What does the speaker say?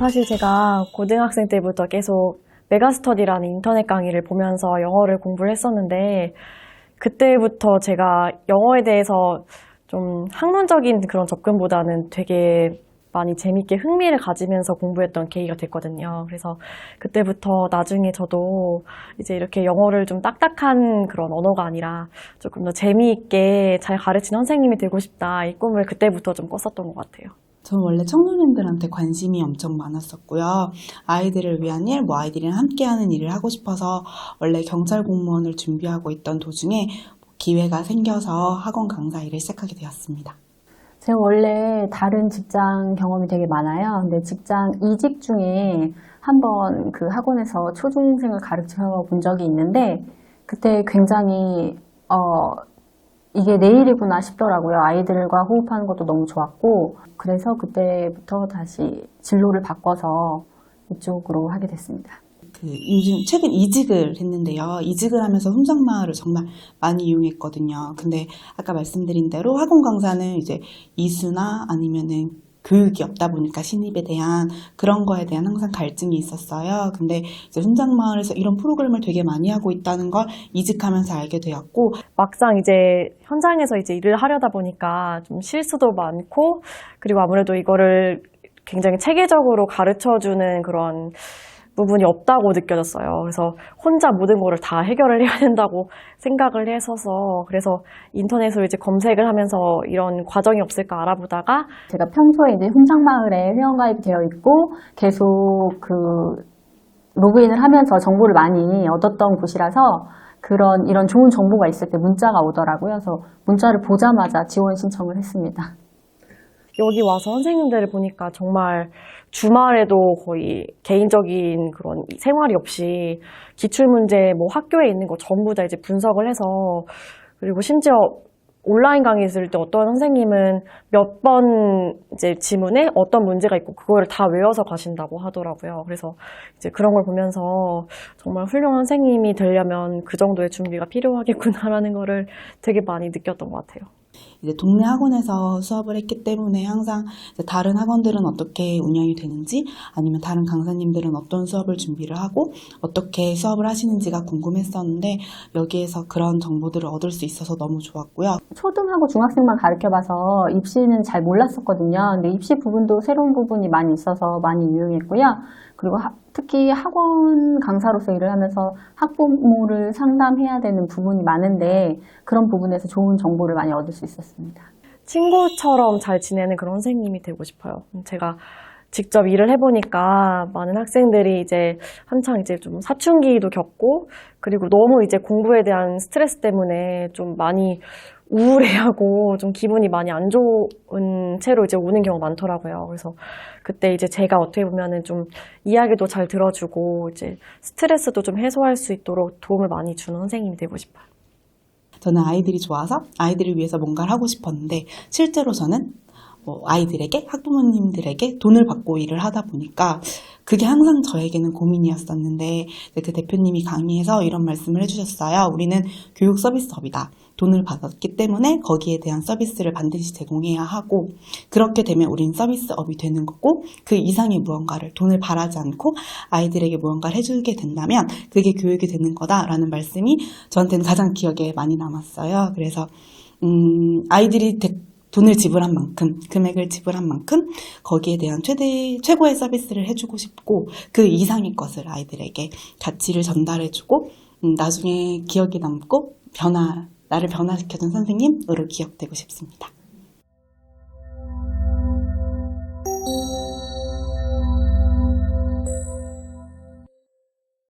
사실 제가 고등학생 때부터 계속 메가스터디라는 인터넷 강의를 보면서 영어를 공부를 했었는데, 그때부터 제가 영어에 대해서 좀 학문적인 그런 접근보다는 되게 많이 재밌게 흥미를 가지면서 공부했던 계기가 됐거든요. 그래서 그때부터 나중에 저도 이제 이렇게 영어를 좀 딱딱한 그런 언어가 아니라 조금 더 재미있게 잘 가르치는 선생님이 되고 싶다, 이 꿈을 그때부터 좀 꿨었던 것 같아요. 저는 원래 청소년들한테 관심이 엄청 많았었고요. 아이들을 위한 일, 아이들이랑 함께하는 일을 하고 싶어서 원래 경찰 공무원을 준비하고 있던 도중에 기회가 생겨서 학원 강사 일을 시작하게 되었습니다. 제가 원래 다른 직장 경험이 되게 많아요. 근데 직장 이직 중에 한번 그 학원에서 초중생을 가르쳐 본 적이 있는데, 그때 굉장히 이게 내 일이구나 싶더라고요. 아이들과 호흡하는 것도 너무 좋았고, 그래서 그때부터 다시 진로를 바꿔서 이쪽으로 하게 됐습니다. 요즘 최근 이직을 했는데요. 이직을 하면서 훈장마을을 정말 많이 이용했거든요. 근데 아까 말씀드린 대로 학원 강사는 이제 이수나 아니면은 교육이 없다 보니까 신입에 대한 그런 거에 대한 항상 갈증이 있었어요. 근데 이제 훈장마을에서 이런 프로그램을 되게 많이 하고 있다는 걸 이직하면서 알게 되었고, 막상 이제 현장에서 이제 일을 하려다 보니까 좀 실수도 많고, 그리고 아무래도 이거를 굉장히 체계적으로 가르쳐주는 그런 부분이 없다고 느껴졌어요. 그래서 혼자 모든 거를 다 해결을 해야 된다고 생각을 했어서, 그래서 인터넷으로 이제 검색을 하면서 이런 과정이 없을까 알아보다가, 제가 평소에 이제 훈장마을에 회원가입이 되어 있고 계속 그 로그인을 하면서 정보를 많이 얻었던 곳이라서 이런 좋은 정보가 있을 때 문자가 오더라고요. 그래서 문자를 보자마자 지원 신청을 했습니다. 여기 와서 선생님들을 보니까 정말 주말에도 거의 개인적인 그런 생활이 없이 기출문제, 학교에 있는 거 전부 다 이제 분석을 해서, 그리고 심지어 온라인 강의 있을 때 어떤 선생님은 몇 번 이제 지문에 어떤 문제가 있고 그거를 다 외워서 가신다고 하더라고요. 그래서 이제 그런 걸 보면서 정말 훌륭한 선생님이 되려면 그 정도의 준비가 필요하겠구나라는 거를 되게 많이 느꼈던 것 같아요. 이제 동네 학원에서 수업을 했기 때문에 항상 다른 학원들은 어떻게 운영이 되는지, 아니면 다른 강사님들은 어떤 수업을 준비를 하고 어떻게 수업을 하시는지가 궁금했었는데, 여기에서 그런 정보들을 얻을 수 있어서 너무 좋았고요. 초등하고 중학생만 가르쳐봐서 입시는 잘 몰랐었거든요. 근데 입시 부분도 새로운 부분이 많이 있어서 많이 유용했고요. 그리고 특히 학원 강사로서 일을 하면서 학부모를 상담해야 되는 부분이 많은데, 그런 부분에서 좋은 정보를 많이 얻을 수 있었습니다. 친구처럼 잘 지내는 그런 선생님이 되고 싶어요. 제가 직접 일을 해보니까 많은 학생들이 이제 한창 이제 좀 사춘기도 겪고, 그리고 너무 이제 공부에 대한 스트레스 때문에 좀 많이 우울해하고 좀 기분이 많이 안 좋은 채로 이제 오는 경우가 많더라고요. 그래서 그때 이제 제가 어떻게 보면은 좀 이야기도 잘 들어주고 이제 스트레스도 좀 해소할 수 있도록 도움을 많이 주는 선생님이 되고 싶어요. 저는 아이들이 좋아서 아이들을 위해서 뭔가를 하고 싶었는데, 실제로 저는 아이들에게, 학부모님들에게 돈을 받고 일을 하다 보니까 그게 항상 저에게는 고민이었었는데, 그 대표님이 강의에서 이런 말씀을 해주셨어요. 우리는 교육 서비스업이다. 돈을 받았기 때문에 거기에 대한 서비스를 반드시 제공해야 하고, 그렇게 되면 우린 서비스업이 되는 거고, 그 이상의 무언가를 돈을 바라지 않고 아이들에게 무언가를 해주게 된다면 그게 교육이 되는 거다라는 말씀이 저한테는 가장 기억에 많이 남았어요. 그래서 아이들이 돈을 지불한 만큼, 금액을 지불한 만큼 거기에 대한 최고의 서비스를 해주고 싶고, 그 이상의 것을 아이들에게 가치를 전달해주고, 나중에 기억에 남고 나를 변화시켜준 선생님으로 기억되고 싶습니다.